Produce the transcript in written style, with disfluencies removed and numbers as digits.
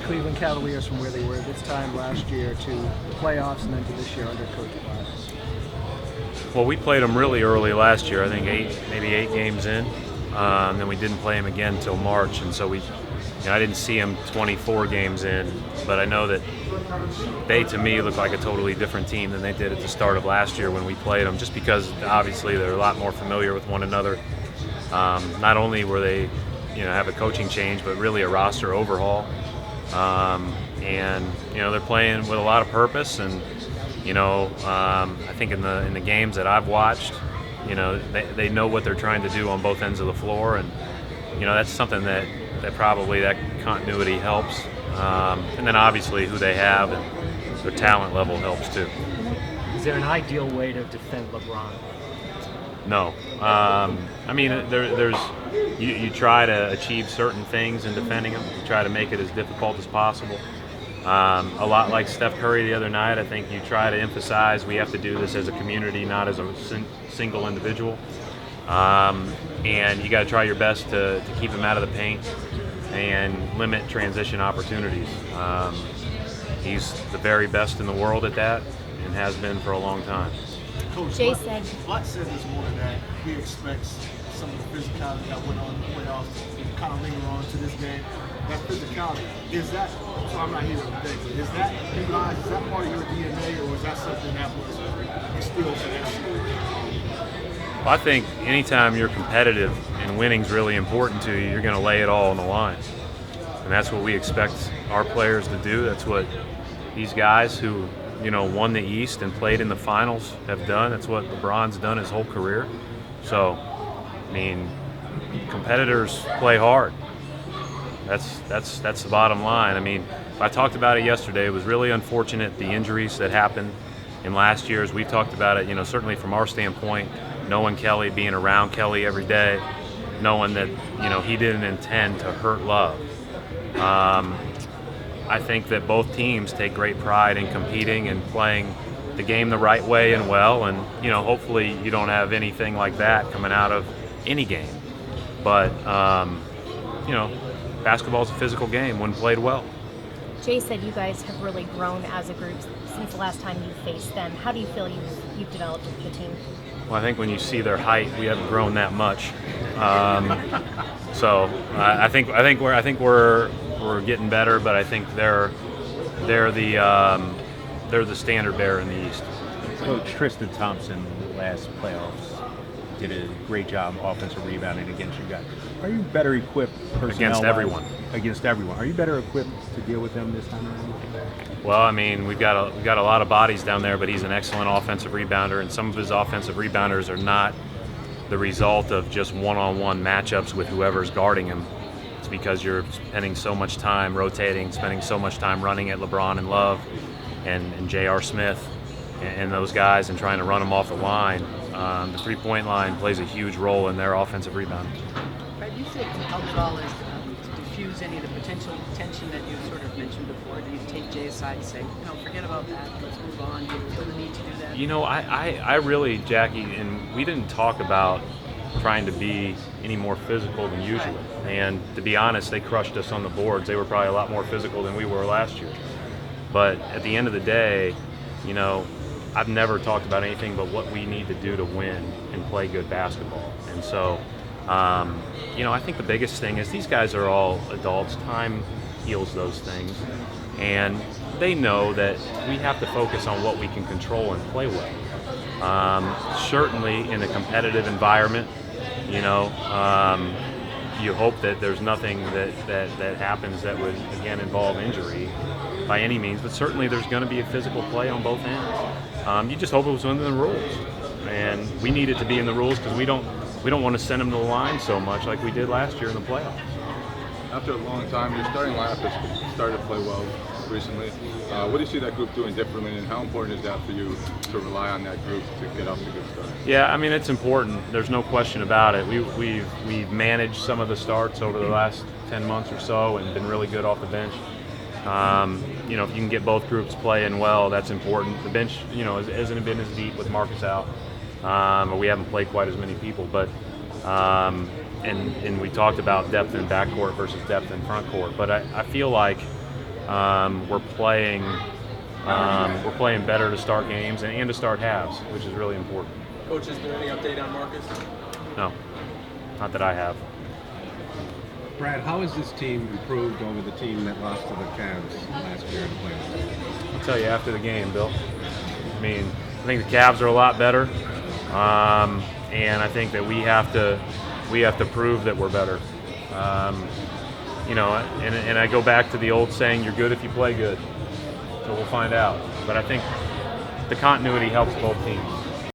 Cleveland Cavaliers from where they were this time last year to the playoffs and then to this year under Coach Glass? Well, we played them really early last year. I think maybe eight games in. Then we didn't play them again until March, and so I didn't see them 24 games in. But I know that they, to me, look like a totally different team than they did at the start of last year when we played them. Just because obviously they're a lot more familiar with one another. Not only were they, have a coaching change, but really a roster overhaul. And they're playing with a lot of purpose, and I think in the games that I've watched, they know what they're trying to do on both ends of the floor, and that's something that probably that continuity helps. And then obviously who they have and their talent level helps too. Is there an ideal way to defend LeBron? No. There's you try to achieve certain things in defending him. You try to make it as difficult as possible. A lot like Steph Curry the other night, I think you try to emphasize we have to do this as a community, not as a single individual. And you got to try your best to keep him out of the paint and limit transition opportunities. He's the very best in the world at that and has been for a long time. Coach, Jay said this morning that he expects some of the physicality that went on in the playoffs to kind of linger on to this game. That physicality, is that, so I'm not here today, but is that part of your DNA, or is that something that was instilled for that series? Well, I think anytime you're competitive and winning's really important to you, you're going to lay it all on the line. And that's what we expect our players to do. That's what these guys who, won the East and played in the finals have done. That's what LeBron's done his whole career. So, competitors play hard. That's the bottom line. I talked about it yesterday. It was really unfortunate, the injuries that happened in last year's. We talked about it, certainly from our standpoint, knowing Kelly, being around Kelly every day, knowing that, he didn't intend to hurt Love. I think that both teams take great pride in competing and playing the game the right way and well, and hopefully you don't have anything like that coming out of any game. But basketball's a physical game when played well. Jay said you guys have really grown as a group since the last time you faced them. How do you feel you've developed the team? Well, I think when you see their height, we haven't grown that much. So I think we're getting better, but I think they're the standard bearer in the East. Coach Tristan Thompson last playoffs did a great job offensive rebounding against you guys. Are you better equipped personnel-wise? Against everyone. Against everyone. Are you better equipped to deal with him this time around? Well, we've got a lot of bodies down there, but he's an excellent offensive rebounder, and some of his offensive rebounders are not the result of just one-on-one matchups with whoever's guarding him. It's because you're spending so much time rotating, spending so much time running at LeBron and Love and J.R. Smith and those guys and trying to run them off the line. The three-point line plays a huge role in their offensive rebound. Brad, do you think helps all is to diffuse any of the potential tension that you sort of mentioned before? Do you take Jay aside and say, forget about that, let's move on? Do you feel the need to do that? I really, Jackie, and we didn't talk about trying to be any more physical than usual. And to be honest, they crushed us on the boards. They were probably a lot more physical than we were last year. But at the end of the day, I've never talked about anything but what we need to do to win and play good basketball. And so, I think the biggest thing is these guys are all adults. Time heals those things. And they know that we have to focus on what we can control and play well. Certainly in a competitive environment, you hope that there's nothing that happens that would, again, involve injury by any means, but certainly there's going to be a physical play on both ends. You just hope it was within the rules, and we need it to be in the rules because we don't want to send them to the line so much like we did last year in the playoffs. After a long time, your starting lineup has started to play well recently. What do you see that group doing differently, and how important is that for you to rely on that group to get off to a good start? Yeah, it's important. There's no question about it. We've managed some of the starts over the last 10 months or so and been really good off the bench. If you can get both groups playing well, that's important. The bench, hasn't been as deep with Marcus out, or we haven't played quite as many people. But and we talked about depth in backcourt versus depth in frontcourt. But I feel like we're playing better to start games and to start halves, which is really important. Coach, is there any update on Marcus? No, not that I have. Brad, how has this team improved over the team that lost to the Cavs last year in the playoffs? I'll tell you after the game, Bill. I mean, I think the Cavs are a lot better, and I think that we have to prove that we're better. You know, and I go back to the old saying, "You're good if you play good." So we'll find out. But I think the continuity helps both teams.